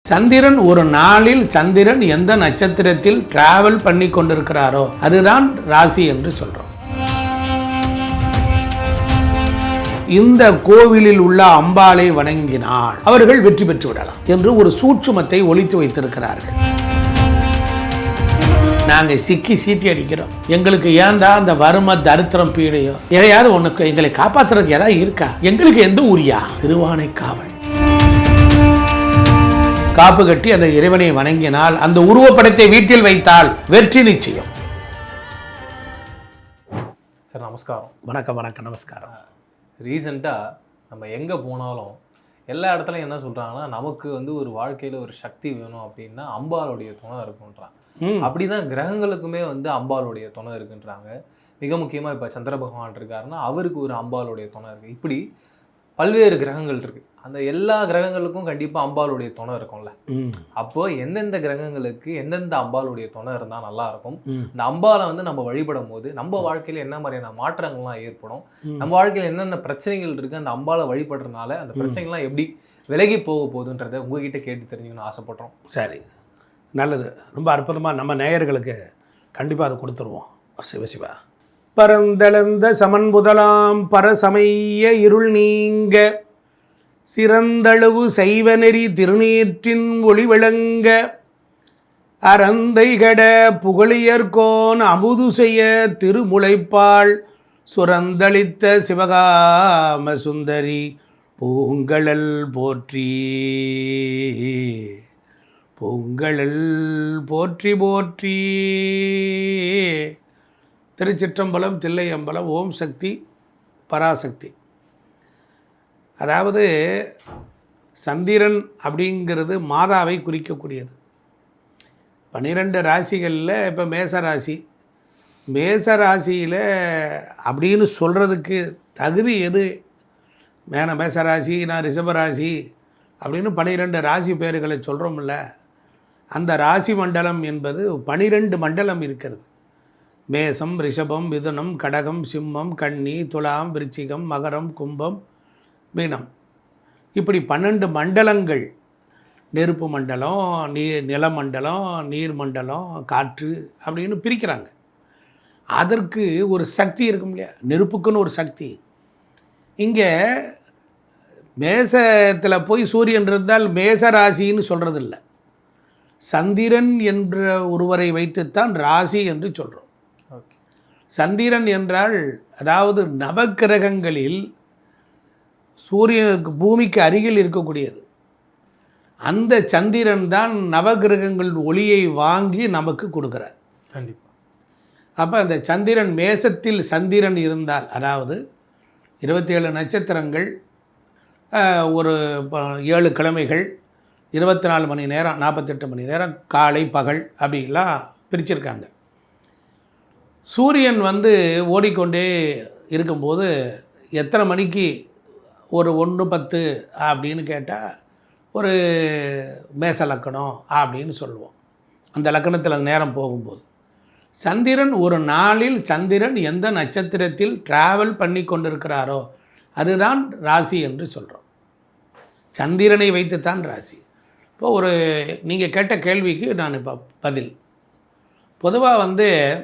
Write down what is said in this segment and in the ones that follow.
சந்திரன் ஒரு நாளில் சந்திரன் எந்த நட்சத்திரத்தில் டிராவல் பண்ணி கொண்டிருக்கிறாரோ அதுதான் ராசி என்று சொல்றோம். இந்த கோவிலில் உள்ள அம்பாளை வணங்கினால் அவர்கள் வெற்றி பெற்று விடலாம் என்று ஒரு சூட்சுமத்தை ஒளித்து வைத்திருக்கிறார்கள். நாங்க சிக்கி சீட்டி அடிக்கிறோம். எங்களுக்கு ஏன்டா அந்த வறுமை தரித்திரம் பீடையோ எதையாவது ஒண்ணுக்கு எங்களை காப்பாற்றுறதுக்கு ஏதாவது இருக்கா? எங்களுக்கு எந்த ஊரியா? திருவானைக்காவல். காப்பு கட்டி அந்த இறைவனை வணங்கினால், அந்த உருவப்படத்தை வீட்டில் வைத்தால் வெற்றி நிச்சயம். சார் நமஸ்காரம். வணக்கம் வணக்கம் நமஸ்காரம். ரீசெண்டாக நம்ம எங்கே போனாலும் எல்லா இடத்துலையும் என்ன சொல்கிறாங்கன்னா, நமக்கு ஒரு வாழ்க்கையில் ஒரு சக்தி வேணும் அப்படின்னா அம்பாளுடைய துணை இருக்குன்றாங்க. அப்படிதான் கிரகங்களுக்குமே அம்பாளுடைய துணை இருக்குன்றாங்க. மிக முக்கியமாக இப்போ சந்திர பகவான் இருக்காருன்னா அவருக்கு ஒரு அம்பாளுடைய துணை இருக்குது. இப்படி பல்வேறு கிரகங்கள் இருக்குது. அந்த எல்லா கிரகங்களுக்கும் கண்டிப்பாக அம்பாளுடைய துணை இருக்கும்ல. அப்போ எந்தெந்த கிரகங்களுக்கு எந்தெந்த அம்பாளுடைய துணை இருந்தால் நல்லா இருக்கும், இந்த அம்பாலை நம்ம வழிபடும் போது நம்ம வாழ்க்கையில் என்ன மாதிரியான மாற்றங்கள்லாம் ஏற்படும், நம்ம வாழ்க்கையில் என்னென்ன பிரச்சனைகள் இருக்குது, அந்த அம்பாலை வழிபடுறதுனால அந்த பிரச்சனைகள்லாம் எப்படி விலகி போக போகுதுன்றதை உங்ககிட்ட கேட்டு தெரிஞ்சுக்கணும்னு ஆசைப்படுறோம். சரி, நல்லது. ரொம்ப அற்புதமாக நம்ம நேயர்களுக்கு கண்டிப்பாக அதை கொடுத்துருவோம். சிவசிவா. பரந்தளந்த சமன்புதலாம் பரசமய இருள் நீங்க சிறந்தளவு செய்வநெறி திருநீற்றின் ஒளி விளங்க அறந்தைகட புகழியர்கோன் அமுது செய்ய திருமுளைப்பாள் சுரந்தளித்த சிவகாம சுந்தரி பூங்கழல் போற்றி பூங்கழல் போற்றி போற்றி. திருச்சிற்றம்பலம், தில்லையம்பலம், ஓம் சக்தி, பராசக்தி. அதாவது சந்திரன் அப்படிங்கிறது மாதாவை குறிக்கக்கூடியது. 12 ராசிகளில் இப்போ மேசராசி, மேசராசியில் அப்படின்னு சொல்கிறதுக்கு தகுதி எது? மேசராசி, நான் ரிஷபராசி அப்படின்னு 12 ராசி பேர்களை சொல்கிறோம்ல. அந்த ராசி மண்டலம் என்பது 12 மண்டலம் இருக்கிறது. மேசம், ரிஷபம், மிதுனம், கடகம், சிம்மம், கன்னி, துலாம், விருச்சிகம், மகரம், கும்பம், மீனம். இப்படி 12 மண்டலங்கள். நெருப்பு மண்டலம், நிலமண்டலம், நீர் மண்டலம், காற்று அப்படின்னு பிரிக்கிறாங்க. அதற்கு ஒரு சக்தி இருக்கும் இல்லையா? நெருப்புக்குன்னு ஒரு சக்தி. இங்கே மேசத்தில் போய் சூரியன் இருந்தால் மேசராசின்னு சொல்கிறது இல்லை. சந்திரன் என்ற ஒருவரை வைத்துத்தான் ராசி என்று சொல்கிறோம். சந்திரன் என்றால் அதாவது நவக்கிரகங்களில் சூரியனுக்கு பூமிக்கு அருகில் இருக்கக்கூடியது. அந்த சந்திரன் தான் நவகிரகங்கள் ஒளியை வாங்கி நமக்கு கொடுக்குறார். கண்டிப்பாக. அப்போ அந்த சந்திரன் மேசத்தில் சந்திரன் இருந்தால், அதாவது 27 நட்சத்திரங்கள், ஒரு 7 கிழமைகள், 24 மணி நேரம், 48 மணி நேரம், காலை பகல் அப்படிலாம் பிரிச்சிருக்காங்க. சூரியன் ஓடிக்கொண்டே இருக்கும்போது எத்தனை மணிக்கு ஒரு 1:10 அப்படின்னு கேட்டால் ஒரு மேச லக்கணம் அப்படின்னு சொல்லுவோம். அந்த லக்கணத்தில் அந்த நேரம் போகும்போது சந்திரன் ஒரு நாளில் சந்திரன் எந்த நட்சத்திரத்தில் டிராவல் பண்ணி கொண்டிருக்கிறாரோ அதுதான் ராசி என்று சொல்கிறோம். சந்திரனை வைத்துத்தான் ராசி. இப்போ நீங்கள் கேட்ட கேள்விக்கு நான் இப்போ பதில். பொதுவாக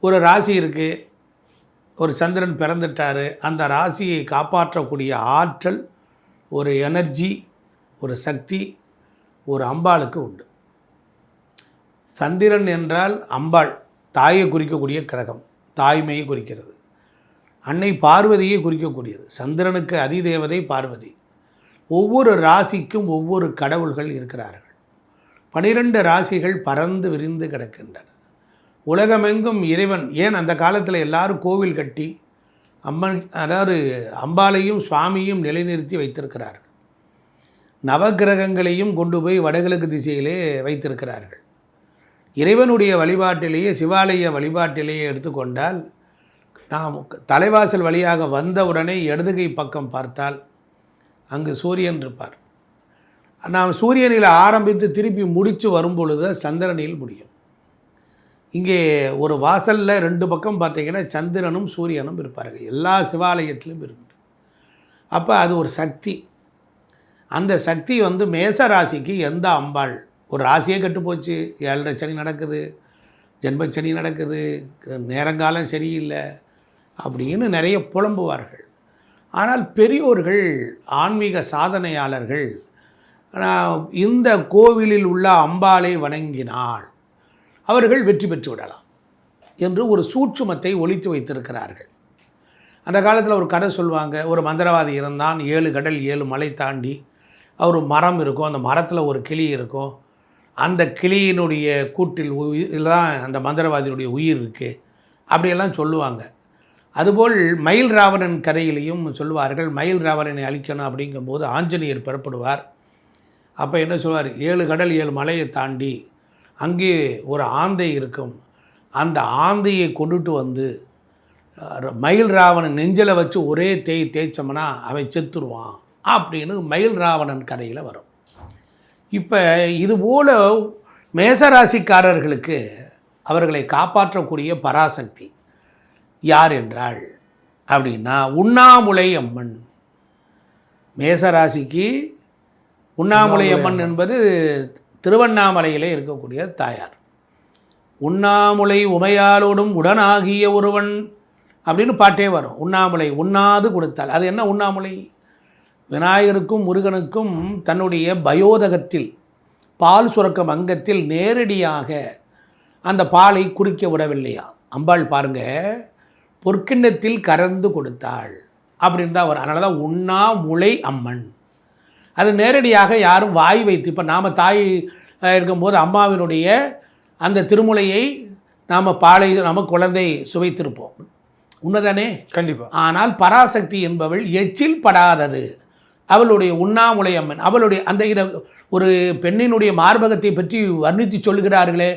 ஒரு ராசி இருக்குது, ஒரு சந்திரன் பிறந்துட்டார், அந்த ராசியை காப்பாற்றக்கூடிய ஆற்றல், ஒரு எனர்ஜி, ஒரு சக்தி ஒரு அம்பாளுக்கு உண்டு. சந்திரன் என்றால் அம்பாள், தாயை குறிக்கக்கூடிய கிரகம், தாய்மையை குறிக்கிறது. அன்னை பார்வதியை குறிக்கக்கூடியது. சந்திரனுக்கு அதிதேவதை பார்வதி. ஒவ்வொரு ராசிக்கும் ஒவ்வொரு கடவுள்கள் இருக்கிறார்கள். 12 ராசிகள் பறந்து விரிந்து கிடக்கின்றன. உலகமெங்கும் இறைவன், ஏன் அந்த காலத்தில் எல்லாரும் கோவில் கட்டி அதாவது அம்பாளையும் சுவாமியும் நிலைநிறுத்தி வைத்திருக்கிறார்கள். நவகிரகங்களையும் கொண்டு போய் வடகிழக்கு திசையிலே வைத்திருக்கிறார்கள். இறைவனுடைய வழிபாட்டிலேயே, சிவாலய வழிபாட்டிலேயே எடுத்துக்கொண்டால், நாம் தலைவாசல் வழியாக வந்தவுடனே இடதுகை பக்கம் பார்த்தால் அங்கு சூரியன் இருப்பார். நாம் சூரியனில் ஆரம்பித்து திருப்பி முடித்து வரும்பொழுது சந்திரனில் முடியும். இங்கே ஒரு வாசலில் 2 பக்கம் பார்த்திங்கன்னா சந்திரனும் சூரியனும் இருப்பார்கள். எல்லா சிவாலயத்திலும் இருக்கு. அப்போ அது ஒரு சக்தி. அந்த சக்தி வந்து மேச ராசிக்கு எந்த அம்பாள், ஒரு ராசியே கெட்டு போச்சு, 7.5 சனி நடக்குது, ஜென்மச்சனி நடக்குது, நேரங்காலம் சரியில்லை அப்படின்னு நிறைய புலம்புவார்கள். ஆனால் பெரியோர்கள், ஆன்மீக சாதனையாளர்கள் இந்த கோவிலில் உள்ள அம்பாளை வணங்கினால் அவர்கள் வெற்றி பெற்று விடலாம் என்று ஒரு சூட்சுமத்தை ஒளித்து வைத்திருக்கிறார்கள். அந்த காலத்தில் ஒரு கதை சொல்லுவாங்க. ஒரு மந்திரவாதி இருந்தான், 7 கடல் 7 மலை தாண்டி ஒரு மரம் இருக்கும், அந்த மரத்தில் ஒரு கிளி இருக்கும், அந்த கிளியினுடைய கூட்டில் தான் அந்த மந்திரவாதியினுடைய உயிர் இருக்குது அப்படியெல்லாம் சொல்லுவாங்க. அதுபோல் மயில் ராவணன் கதையிலையும் சொல்லுவார்கள். மயில் ராவணனை அழிக்கணும் அப்படிங்கும்போது ஆஞ்சநேயர் பெறப்படுவார். அப்போ என்ன சொல்வார், 7 கடல் 7 மலையை தாண்டி அங்கே ஒரு ஆந்தை இருக்கும், அந்த ஆந்தையை கொண்டுட்டு வந்து மயில் ராவணன் நெஞ்சில் வச்சு ஒரே தேய்ச்சோம்னா அவன் செத்துருவான் அப்படின்னு மயில் ராவணன் கதையில் வரும். இப்போ இதுபோல் மேசராசிக்காரர்களுக்கு அவர்களை காப்பாற்றக்கூடிய பராசக்தி யார் என்றால் அப்படின்னா உண்ணாமுலை அம்மன். மேசராசிக்கு உண்ணாமுலை அம்மன் என்பது திருவண்ணாமலையிலே இருக்கக்கூடிய தாயார். உண்ணாமுலை உமையாளோடும் உடனாகிய ஒருவன் அப்படின்னு பாட்டே வரும். உண்ணாமுலை உண்ணாது கொடுத்தாள். அது என்ன உண்ணாமுலை? விநாயகருக்கும் முருகனுக்கும் தன்னுடைய பயோதகத்தில் பால் சுரக்கும் அங்கத்தில் நேரடியாக அந்த பாலை குடிக்க விடவில்லையா அம்பாள். பாருங்க, பொற்கிண்ணத்தில் கறந்து கொடுத்தாள் அப்படின்னு தான் வரும். அதனால தான் உண்ணாமுலை அம்மன். அது நேரடியாக யாரும் வாய் வைத்து, இப்போ நாம் தாய் இருக்கும்போது அம்மாவினுடைய அந்த திருமுலையை நாம் பாலை நம்ம குழந்தை சுவைத்திருப்போம், உண்மைதானே? கண்டிப்பாக. ஆனால் பராசக்தி என்பவள் எச்சில் படாதது அவளுடைய உண்ணாமுலை அம்மன். அவளுடைய அந்த இதை ஒரு பெண்ணினுடைய மார்பகத்தை பற்றி வர்ணித்து சொல்லுகிறார்களே,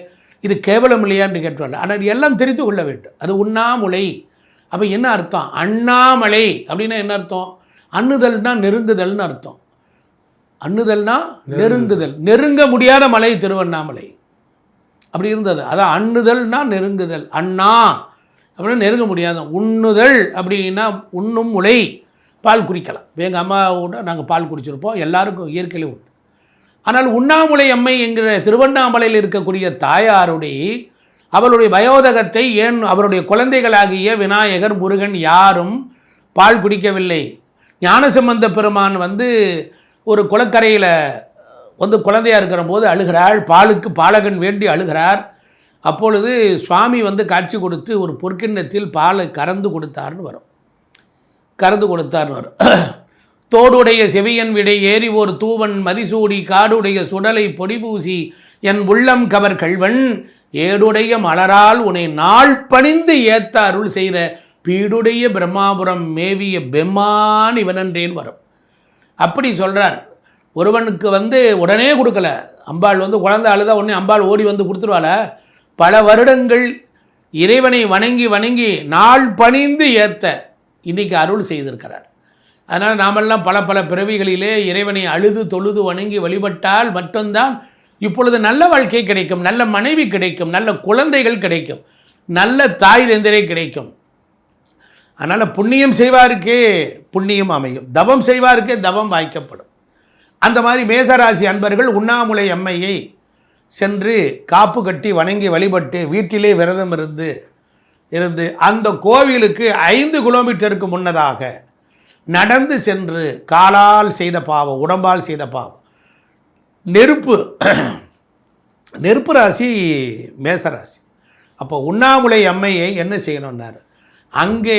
இது கேவலம் இல்லையா என்று கேட்டுவார்கள். ஆனால் எல்லாம் தெரிந்து கொள்ள வேண்டும். அது உண்ணாமுலை. அப்போ என்ன அர்த்தம்? அண்ணாமலை அப்படின்னா என்ன அர்த்தம்? அண்ணுதல்னா நெருங்குதல்னு அர்த்தம். அண்ணுதல்னா நெருங்குதல். நெருங்க முடியாத மலை திருவண்ணாமலை அப்படி இருந்தது. அதான் அண்ணுதல்னா நெருங்குதல். அண்ணா அப்படின்னு நெருங்க முடியாது. உண்ணுதல் அப்படின்னா உண்ணும் முலை, பால் குடிக்கலாம். எங்கள் அம்மாவோட நாங்கள் பால் குடிச்சிருப்போம், எல்லாருக்கும் இயற்கையிலே உண்டு. ஆனால் உண்ணாமுலை அம்மை என்கிற திருவண்ணாமலையில் இருக்கக்கூடிய தாயாருடைய அவளுடைய வயோதகத்தை ஏன் அவருடைய குழந்தைகளாகிய விநாயகர் முருகன் யாரும் பால் குடிக்கவில்லை. ஞானசம்பந்த பெருமான் வந்து ஒரு குளக்கரையில் வந்து குழந்தையாக இருக்கிற போது அழுகிறாள். பாலுக்கு பாலகன் வேண்டி அழுகிறார். அப்பொழுது சுவாமி வந்து காட்சி கொடுத்து ஒரு பொற்கிண்ணத்தில் பாலை கறந்து கொடுத்தார்னு வரும். கறந்து கொடுத்தார்னு வரும். தோடுடைய செவியன் விடை ஏறி ஒரு தூவன் மதிசூடி காடுடைய சுடலை பொடிபூசி என் உள்ளம் கவர் கள்வன் ஏடுடைய மலரால் உன்னை நாள் பணிந்து ஏத்த அருள் செய்த பீடுடைய பிரம்மாபுரம் மேவிய பெம்மான் இவனன்றேன் வரும். அப்படி சொல்கிறார். ஒருவனுக்கு வந்து உடனே கொடுக்கல. அம்பாள் வந்து குழந்தை அழுதா உடனே அம்பாள் ஓடி வந்து கொடுத்துருவாள. பல வருடங்கள் இறைவனை வணங்கி வணங்கி நாள் பணிந்து ஏத்த இன்றைக்கி அருள் செய்திருக்கிறார். அதனால் நாமெல்லாம் பல பல பிறவிகளிலே இறைவனை அழுது தொழுது வணங்கி வழிபட்டால் மட்டும்தான் இப்பொழுது நல்ல வாழ்க்கை கிடைக்கும், நல்ல மனைவி கிடைக்கும், நல்ல குழந்தைகள் கிடைக்கும், நல்ல தாய் தந்தையரை கிடைக்கும். அதனால் புண்ணியம் செய்வாருக்கே புண்ணியம் அமையும், தவம் செய்வாருக்கே தவம் வாய்க்கப்படும். அந்த மாதிரி மேசராசி அன்பர்கள் உண்ணாமுலை அம்மையை சென்று காப்பு கட்டி வணங்கி வழிபட்டு வீட்டிலே விரதம் இருந்து அந்த கோவிலுக்கு 5 கிலோமீட்டருக்கு முன்னதாக நடந்து சென்று காலால் செய்த பாவம், உடம்பால் செய்த பாவம். நெருப்பு ராசி மேசராசி. அப்போ உண்ணாமுலை அம்மையை என்ன செய்யணும்னாரு, அங்கே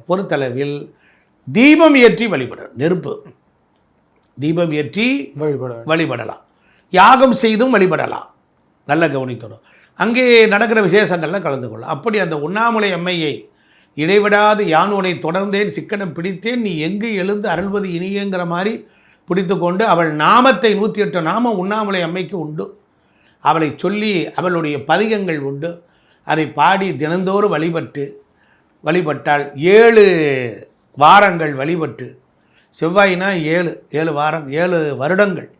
பொறுத்தளவில் தீபம் ஏற்றி வழிபடணும். நெருப்பு தீபம் ஏற்றி வழிபடலாம், யாகம் செய்தும் வழிபடலாம். நல்லா கவனிக்கணும். அங்கே நடக்கிற விசேஷங்கள்லாம் கலந்து கொள்ளலாம். அப்படி அந்த உண்ணாமுலை அம்மையை இடைவிடாது யான் உன்னை தொடர்ந்தேன் சிக்கனம் பிடித்தேன் நீ எங்கு எழுந்து அருள்வது இனியங்கிற மாதிரி பிடித்து கொண்டு அவள் நாமத்தை 108 நாமம் உண்ணாமுலை அம்மைக்கு உண்டு. அவளை சொல்லி அவளுடைய பதிகங்கள் உண்டு. அதை பாடி தினந்தோறும் வழிபட்டால் 7 வாரங்கள் வழிபட்டு, செவ்வாய்னா 7 வாரம் 7 வருடங்கள்,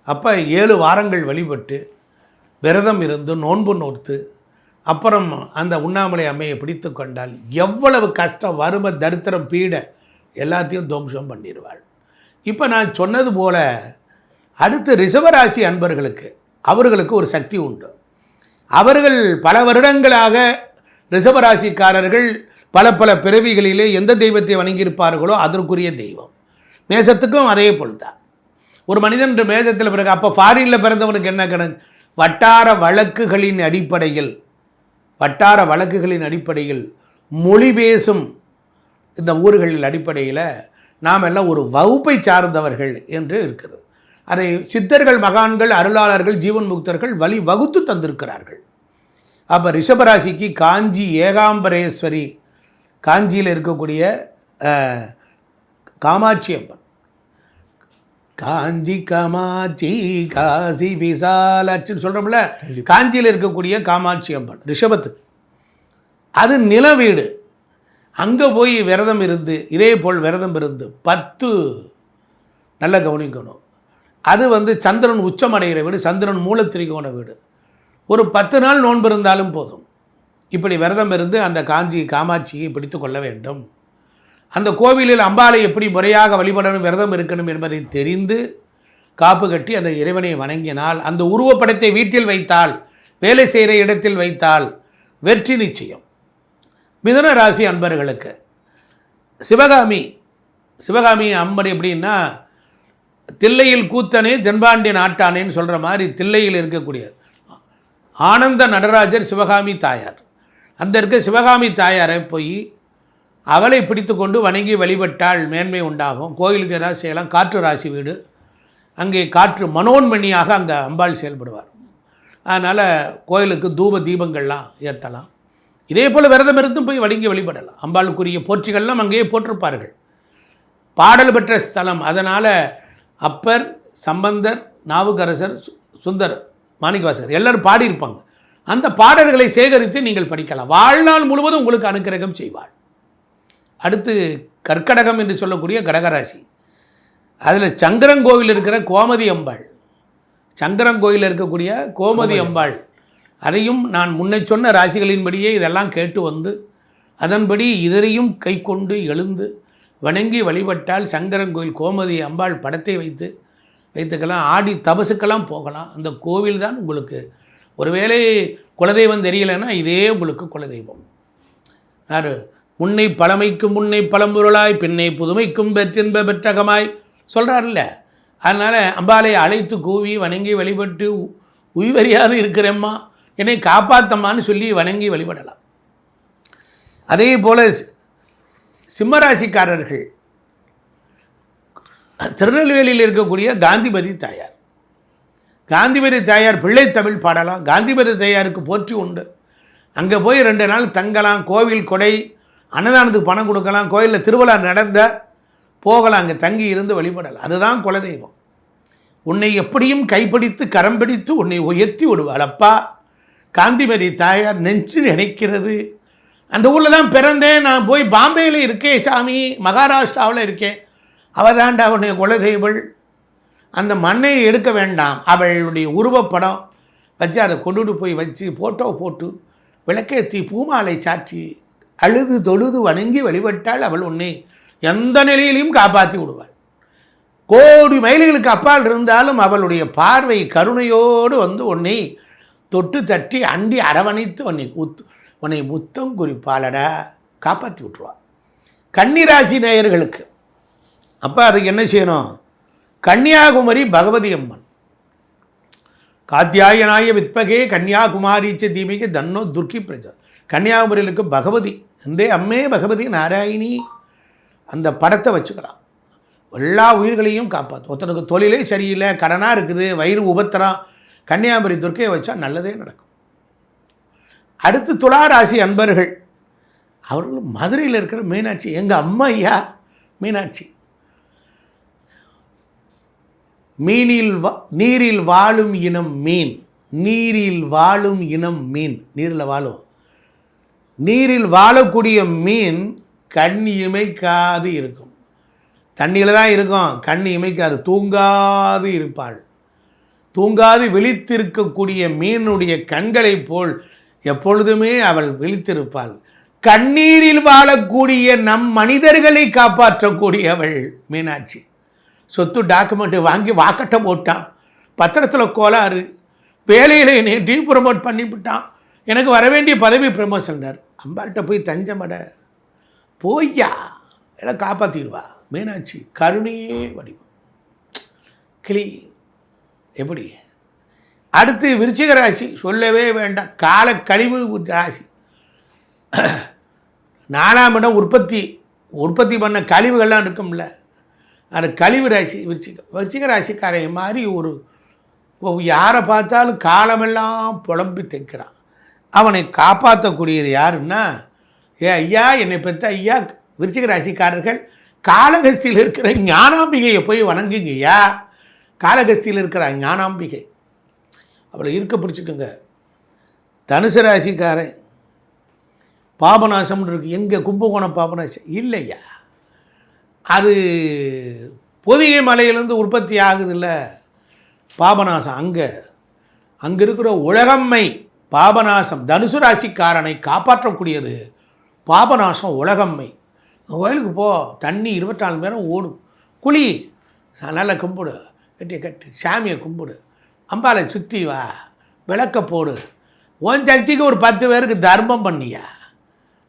அப்போ 7 வாரங்கள் வழிபட்டு விரதம் இருந்து நோன்பு நோர்த்து அப்புறம் அந்த உண்ணாமுலை அம்மையை பிடித்து கொண்டால் எவ்வளவு கஷ்டம், வறுமை, தரித்திரம், பீடை எல்லாத்தையும் துவம்சம் பண்ணிடுவாள். இப்போ நான் சொன்னது போல் அடுத்து ரிஷபராசி அன்பர்களுக்கு அவர்களுக்கு ஒரு சக்தி உண்டு. அவர்கள் பல வருடங்களாக ரிஷபராசிக்காரர்கள் பல பல பிறவிகளிலே எந்த தெய்வத்தை வணங்கியிருப்பார்களோ அதற்குரிய தெய்வம். மேசத்துக்கும் அதே போல் தான். ஒரு மனிதன் மேசத்தில் பிறகு அப்போ ஃபாரினில் பிறந்தவனுக்கு என்ன கணக்கு? வட்டார வழக்குகளின் அடிப்படையில் மொழி பேசும் இந்த ஊர்களின் அடிப்படையில் நாம் எல்லாம் ஒரு வகுப்பை சார்ந்தவர்கள் என்று இருக்கிறது. அதை சித்தர்கள், மகான்கள், அருளாளர்கள், ஜீவன் முக்தர்கள் வழி வகுத்து தந்திருக்கிறார்கள். அப்போ ரிஷபராசிக்கு காஞ்சி ஏகாம்பரேஸ்வரி, காஞ்சியில் இருக்கக்கூடிய காமாட்சி அம்மன், காஞ்சி காமாட்சி காசி விசாலாட்சின்னு சொல்கிறோம்ல, காஞ்சியில் இருக்கக்கூடிய காமாட்சி அம்மன் ரிஷபத்துக்கு அது நில வீடு. அங்கே போய் விரதம் இருந்து, இதே போல் விரதம் இருந்து 10 நல்லா கவனிக்கணும். அது சந்திரன் உச்சமடைகிற வீடு, சந்திரன் மூலத்திரிகோண வீடு. ஒரு 10 நாள் நோன்பு இருந்தாலும் போதும். இப்படி விரதம் இருந்து அந்த காஞ்சி காமாட்சியை பிடித்து கொள்ள வேண்டும். அந்த கோவிலில் அம்பாளை எப்படி முறையாக வழிபடணும், விரதம் இருக்கணும் என்பதை தெரிந்து காப்பு கட்டி அந்த இறைவனை வணங்கினால், அந்த உருவப்படத்தை வீட்டில் வைத்தால், வேலை செய்கிற இடத்தில் வைத்தால் வெற்றி நிச்சயம். மிதுன ராசி அன்பர்களுக்கு சிவகாமி அம்மன் எப்படின்னா, தில்லையில் கூத்தனே தென்பாண்டி நாட்டானேன்னு சொல்கிற மாதிரி தில்லையில் இருக்கக்கூடிய ஆனந்த நடராஜர் சிவகாமி தாயார். அந்த இருக்க சிவகாமி தாயாரை போய் அவளை பிடித்து கொண்டு வணங்கி வழிபட்டால் மேன்மை உண்டாகும். கோயிலுக்கு ஏதாவது செய்யலாம். காற்று ராசி வீடு, அங்கே காற்று மனோன்மணியாக அங்கே அம்பாள் செயல்படுவார். அதனால் கோயிலுக்கு தூப தீபங்கள்லாம் ஏற்றலாம். இதே போல் விரதம் இருந்தும் போய் வணங்கி வழிபடலாம். அம்பாளுக்குரிய போற்றிகள்லாம் அங்கேயே போட்டிருப்பார்கள். பாடல் பெற்ற ஸ்தலம். அதனால் அப்பர், சம்பந்தர், நாவுக்கரசர், சுந்தர், மாணிக்கவாசகர் எல்லோரும் பாடியிருப்பாங்க. அந்த பாடல்களை சேகரித்து நீங்கள் படிக்கலாம். வாழ்நாள் முழுவதும் உங்களுக்கு அனுக்கிரகம் செய்வாள். அடுத்து கர்க்கடகம் என்று சொல்லக்கூடிய கடகராசி. அதில் சங்கரங்கோவில் இருக்கிற கோமதி அம்பாள், சங்கரங்கோயில் இருக்கக்கூடிய கோமதி அம்பாள், அதையும் நான் முன்னை சொன்ன ராசிகளின்படியே இதெல்லாம் கேட்டு வந்து அதன்படி இதரையும் கை கொண்டு எழுந்து வணங்கி வழிபட்டால் சங்கரங்கோயில் கோமதி அம்பாள் படத்தை வைத்துக்கலாம். ஆடி தபசுக்கெல்லாம் போகலாம். அந்த கோவில் தான் உங்களுக்கு, ஒருவேளை குலதெய்வம் தெரியலைன்னா இதே உங்களுக்கு குலதெய்வம். யார்? முன்னை பழமைக்கும் முன்னை பழம்பொருளாய் பின்னை புதுமைக்கும் பெற்றின்ப பெற்றகமாய் சொல்கிறார்ல. அதனால் அம்பாலை அழைத்து கூவி வணங்கி வழிபட்டு உய்வறியாது இருக்கிறேம்மா, என்னை காப்பாற்றம்மான்னு சொல்லி வணங்கி வழிபடலாம். அதே போல் சிம்மராசிக்காரர்கள் திருநெல்வேலியில் இருக்கக்கூடிய காந்திமதி தாயார் பிள்ளை தமிழ் பாடலாம். காந்திமதி தாயாருக்கு போற்றி உண்டு. அங்கே போய் 2 நாள் தங்கலாம். கோவில் கொடை அன்னதானத்துக்கு பணம் கொடுக்கலாம். கோயிலில் திருவிழா நடந்த போகலாம். அங்கே தங்கி இருந்து வழிபடலாம். அதுதான் குலதெய்வம். உன்னை எப்படியும் கைப்பிடித்து கரம் பிடித்து உன்னை உயர்த்தி விடுவாள். அப்பா காந்திமதி தாயார் நெஞ்சு நினைக்கிறது. அந்த ஊரில் தான் பிறந்தேன், நான் போய் பாம்பேயில் இருக்கேன் சாமி, மகாராஷ்டிராவில் இருக்கேன், அவள் தாண்டா அவனுடைய குலதெய்வள். அந்த மண்ணை எடுக்க வேண்டாம், அவளுடைய உருவப்படம் வச்சு அதை கொண்டுட்டு போய் வச்சு ஃபோட்டோ போட்டு விளக்கேற்றி பூமாலை சாற்றி அழுது தொழுது வணங்கி வழிபட்டால் அவள் உன்னை எந்த நிலையிலையும் காப்பாற்றி விடுவாள். கோடி மைல்களுக்கு அப்பால் இருந்தாலும் அவளுடைய பார்வை கருணையோடு வந்து உன்னை தொட்டு தட்டி அண்டி அரவணைத்து உன்னை முத்தம் குறிப்பாளடா, காப்பாற்றி விட்டுருவாள். கன்னிராசி நேயர்களுக்கு அப்போ அதுக்கு என்ன செய்யணும்? கன்னியாகுமரி பகவதி அம்மன், காத்தியாயனாய வித்பகே கன்னியாகுமாரீச்ச தீமிகே தன்னோ துர்க்கி பிரஜா. கன்னியாகுமரியில் இருக்க பகவதி, இந்த அம்மே பகவதி நாராயணி, அந்த படத்தை வச்சுக்கலாம். எல்லா உயிர்களையும் காப்பாற்றும். ஒருத்தனுக்கு தொழிலே சரியில்லை, கடனாக இருக்குது, வயிறு உபத்திரம், கன்னியாகுமரி துர்க்கையை வச்சா நல்லதே நடக்கும். அடுத்து துளாராசி அன்பர்கள், அவர்கள் மதுரையில் இருக்கிற மீனாட்சி, எங்கள் அம்மா ஐயா மீனாட்சி. நீரில் வாழும் இனம் மீன், நீரில் வாழும் இனம் மீன், நீரில் வாழும், நீரில் வாழக்கூடிய மீன் கண் இமைக்காது இருக்கும். தண்ணியில் தான் இருக்கும், கண் இமைக்காது, தூங்காது இருப்பாள். தூங்காது விழித்திருக்கக்கூடிய மீனுடைய கண்களைப் போல் எப்பொழுதுமே அவள் விழித்திருப்பாள். கண்ணீரில் வாழக்கூடிய நம் மனிதர்களை காப்பாற்றக்கூடியவள் மீனாட்சி. சொத்து டாக்குமெண்ட்டு வாங்கி வாக்கட்டை போட்டான், பத்திரத்தில் கோளாறு, வேலையில் என்னை ப்ரமோட் பண்ணிவிட்டான், எனக்கு வர வேண்டிய பதவி ப்ரமோஷன்னார். அம்பாள்கிட்ட போய் தஞ்சமட போய்யா எல்லாம் காப்பாற்றிடுவா மீனாட்சி. கருணையே வடிவம் கிளி. எப்படி அடுத்து விருச்சிக ராசி சொல்லவே வேண்டாம், கால கழிவு ராசி. 4ஆம் இடம் உற்பத்தி பண்ண கழிவுகள்லாம் இருக்கும்ல, அது கழிவு ராசி விருச்சிக ராசிக்காரை மாதிரி யாரை பார்த்தாலும் காலமெல்லாம் புலம்பி தைக்கிறான். அவனை காப்பாற்றக்கூடியது யாருன்னா, ஐயா என்னை பெற்ற ஐயா விருச்சிக ராசிக்காரர்கள் காளகஸ்தியில் இருக்கிற ஞானாம்பிகையை போய் வணங்குங்கய்யா. காளகஸ்தியில் இருக்கிற ஞானாம்பிகை அவளை இருக்க பிடிச்சிக்கோங்க. தனுசு ராசிக்காரன் பாபநாசம்னு இருக்கு, எங்கே கும்பகோணம் பாபநாசம் இல்லையா, அது பொதிகை மலையிலேருந்து உற்பத்தி ஆகுதில்ல பாபநாசம். அங்கே இருக்கிற உலகம்மை பாபநாசம் தனுசு ராசிக்காரனை காப்பாற்றக்கூடியது பாபநாசம் உலகம்மை. கோயிலுக்கு போ, தண்ணி 24 மணி நேரம் ஓடும், குழி, நல்லா கும்பிடு, வெட்டியை கட்டு, சாமியை கும்பிடு, அம்பாலை சுற்றி வா, விளக்க போடு, உன் சக்திக்கு ஒரு 10 பேருக்கு தர்மம் பண்ணியா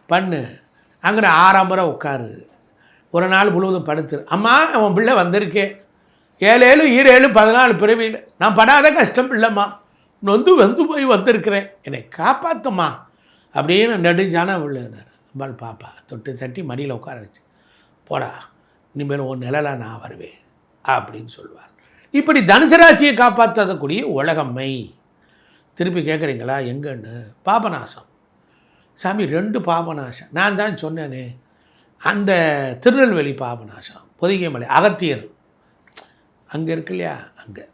பண்ணு. அங்கே 6 முறை உட்காரு, ஒரு நாள் முழுவதும் படுத்துரு. அம்மா அவன் பிள்ளை வந்திருக்கே 7 7 14 பிறவியில் நான் படாத கஷ்டம் இல்லைம்மா, நொந்து போய் வந்திருக்கிறேன், என்னை காப்பாற்றுமா அப்படின்னு நெடுஞ்சான விழுந்தார். அம்பாள் பாப்பா தொட்டு தட்டி மடியில் உட்கார வச்சு, போடா இனிமேல் உன் நிழலாக நான் வருவேன் அப்படின்னு சொல்லுவார். இப்படி தனுசு ராசியை காப்பாற்றக்கூடிய உலகம்மை. திருப்பி கேட்குறீங்களா எங்கன்னு? பாபநாசம் சாமி 2 பாபநாசம். நான் தான் சொன்னேனே, அந்த திருநெல்வேலி பாபநாசம், பொதிகை மலை, அகத்தியர் அங்கே இருக்கு இல்லையா, அங்கே.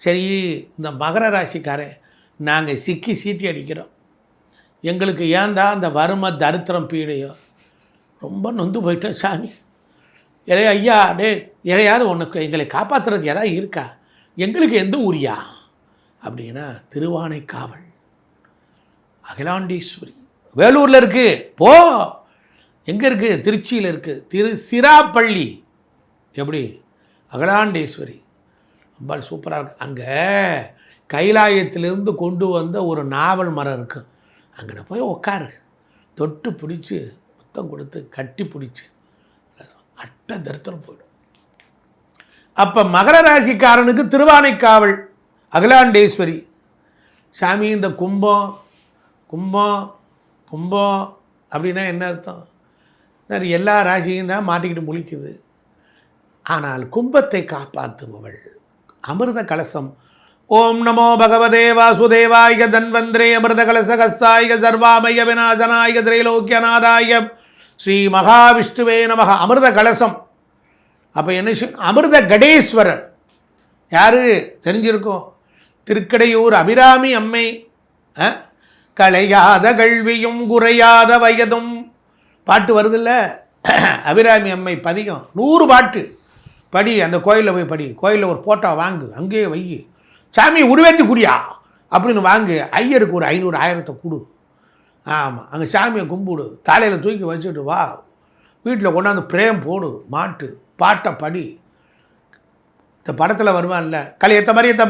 சரி, இந்த மகர ராசிக்காரன் நாங்கள் சிக்கி சீட்டி அடிக்கிறோம், எங்களுக்கு ஏன் தான் அந்த வறுமை தரித்திரம் பீடையோ, ரொம்ப நொந்து போயிட்டோம் சாமி, ஐயா எதையாவது உனக்கு எங்களை காப்பாற்றுறதுக்கு எதாவது இருக்கா, எங்களுக்கு எந்த ஊரியா அப்படின்னா திருவானைக்காவல் அகிலாண்டேஸ்வரி வேலூரில் இருக்குது. போ, எங்கே இருக்குது? திருச்சியில் இருக்குது, திருச்சிராப்பள்ளி. எப்படி அகிலாண்டேஸ்வரி அம்பாள் சூப்பராக இருக்குது. அங்கே கைலாயத்திலிருந்து கொண்டு வந்த ஒரு நாவல் மரம் இருக்குது, அங்கே போய் உட்காரு, தொட்டு பிடிச்சி முத்தம் கொடுத்து கட்டி பிடிச்சி அட்ட தரித்திரம் போயிடும். அப்போ மகர ராசிக்காரனுக்கு திருவானைக்காவல் அகிலாண்டேஸ்வரி சாமி. இந்த கும்பம் கும்பம் கும்பம் அப்படின்னா என்ன அர்த்தம்? எல்லா ராசியும் தான் மாட்டிக்கிட்டு முழிக்குது. ஆனால் கும்பத்தை காப்பாற்றுபவள் அமிர்த கலசம். ஓம் நமோ பகவதே வாசுதேவாய தன்வந்திரே அமிர்த கலச கஸ்தாய சர்வாமய விநாசனாய திரைலோக்கியநாதாய ஸ்ரீ மகாவிஷ்ணுவே நமக. அமிர்த கலசம். அப்போ என்ன அமிர்த கடேஸ்வரர் யார் தெரிஞ்சிருக்கும்? திருக்கடையூர் அபிராமி அம்மை. களையாத கல்வியும் குறையாத வயதும் பாட்டு வருதில்ல, அபிராமி அம்மை பதிகம் 100 பாட்டு படி. அந்த கோயிலில் போய் படி, கோயிலில் ஒரு போட்டோ வாங்கு, அங்கேயே வை, சாமி உருவேற்றி குடியா அப்படின்னு வாங்கு, ஐயருக்கு ஒரு 500 1000 கொடு. ஆமாம், அங்கே சாமியை கும்பிடு, தலையில் தூக்கி வச்சுட்டு வா, வீட்டில் கொண்டாந்து பிரேம் போடு, மாட்டு பாட்டை படி. இந்த படத்தில் வருவான்ல,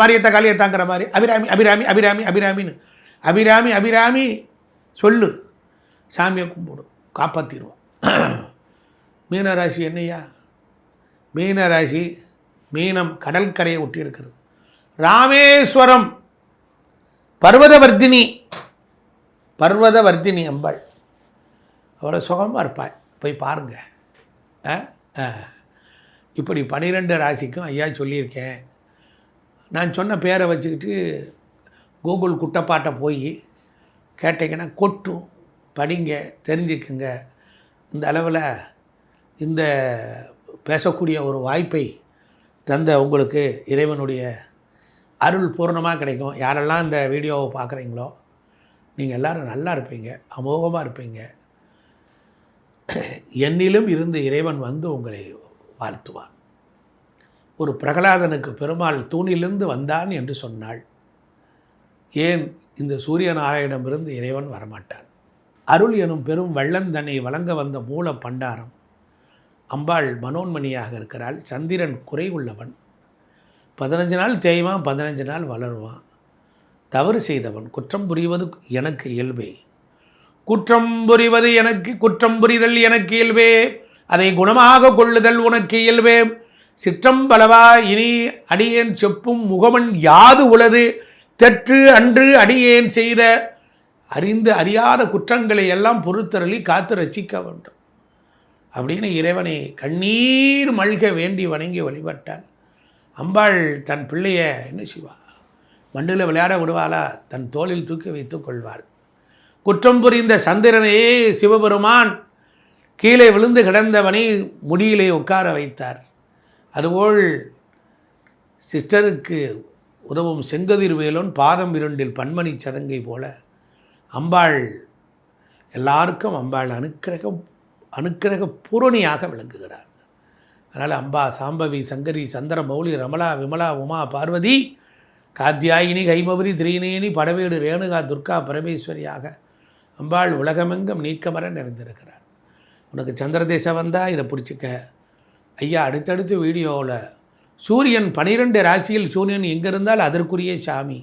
மரியத்த கலியத்தாங்கிற மாதிரி அபிராமி அபிராமி அபிராமி அபிராமின்னு அபிராமி அபிராமி சொல்லு, சாமியை கும்பிடு, காப்பாற்றிடுவோம். மீனராசி என்னையா? மீனராசி மீனம் கடற்கரையை ஒட்டி இருக்கிறது. ராமேஸ்வரம் பர்வதவர்த்தினி அம்பாள், அவ்வளோ சுகமாக இருப்பாள், போய் பாருங்கள். இப்படி 12 ராசிக்கும் ஐயா சொல்லியிருக்கேன். நான் சொன்ன பேரை வச்சுக்கிட்டு கூகுள் குட்டப்பாட்டை போய் கேட்டிங்கன்னா கொட்டும், படிங்க, தெரிஞ்சுக்குங்க. இந்த அளவில் இந்த பேசக்கூடிய ஒரு வாய்ப்பை தந்த உங்களுக்கு இறைவனுடைய அருள் பூர்ணமாக கிடைக்கும். யாரெல்லாம் இந்த வீடியோவை பார்க்குறீங்களோ நீங்கள் எல்லோரும் நல்லா இருப்பீங்க, அமோகமாக இருப்பீங்க. என்னிலும் இருந்து இறைவன் வந்து உங்களை வாழ்த்துவான். ஒரு பிரகலாதனுக்கு பெருமாள் தூணிலிருந்து வந்தான் என்று சொன்னாள். ஏன் இந்த சூரியநாராயணமிருந்து இறைவன் வரமாட்டான்? அருள் எனும் பெரும் வள்ளந்தனை வழங்க வந்த மூல பண்டாரம் அம்பாள் மனோன்மணியாக இருக்கிறாள். சந்திரன் குறை உள்ளவன், 15 நாள் தேய்வான், 15 நாள் வளருவான். தவறு செய்தவன், குற்றம் புரிவது எனக்கு இயல்பே, குற்றம் புரிவது எனக்கு, குற்றம் புரிதல் எனக்கு இயல்பே, அதை குணமாக கொள்ளுதல் உனக்கு இயல்பே. சிற்றம் பலவா இனி அடியேன் செப்பும் முகமன் யாது உளது தெற்று அன்று அடியேன் செய்த அறிந்து அறியாத குற்றங்களை எல்லாம் பொறுத்தருளி காத்து ரசிக்க வேண்டும் அப்படின்னு இறைவனை கண்ணீர் மல்க வேண்டி வணங்கி வழிபட்டாள். அம்பாள் தன் பிள்ளைய என்ன செய்வா, மண்ணில் விளையாட விடுவாளா, தன் தோளில் தூக்கி வைத்துக் கொள்வாள். குற்றம் புரிந்த சந்திரனையே சிவபெருமான் கீழே விழுந்து கிடந்தவனை முடியிலே உட்கார வைத்தார். அதுபோல் சிஸ்டருக்கு உதவும் செங்கதிர் வேலோன் பாதம் இரண்டில் பன்மணி சதங்கை போல அம்பாள் எல்லாருக்கும் அம்பாள் அனுக்கிரக பூரணியாக விளங்குகிறார். அதனால் அம்பா சாம்பவி சங்கரி சந்திர மௌலி ரமலா விமலா உமா பார்வதி காத்தியாயினி கைமவதி திரீனேனி படவேடு ரேணுகா துர்கா பரமேஸ்வரியாக அம்பாள் உலகமெங்கும் நீக்கமர நிறைந்திருக்கிறார். உனக்கு சந்திர தேசம் வந்தால் இதை பிடிச்சிக்க. ஐயா, அடுத்தடுத்த வீடியோவில் சூரியன் 12 ராசியில் சூரியன் எங்கே இருந்தால் அதற்குரிய சாமி,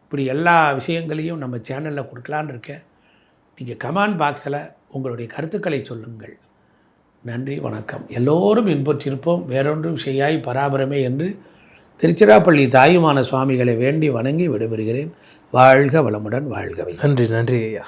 இப்படி எல்லா விஷயங்களையும் நம்ம சேனலில் கொடுக்கலான்னு இருக்கேன். நீங்கள் கமெண்ட் பாக்ஸில் உங்களுடைய கருத்துக்களை சொல்லுங்கள். நன்றி, வணக்கம். எல்லோரும் இன்பற்றிருப்போம், வேறொன்றும் செய்யாய் பராபரமே என்று திருச்சிராப்பள்ளி தாயுமான சுவாமிகளை வேண்டி வணங்கி விடைபெறுகிறேன். வாழ்க வளமுடன், வாழ்கவே. நன்றி ஐயா.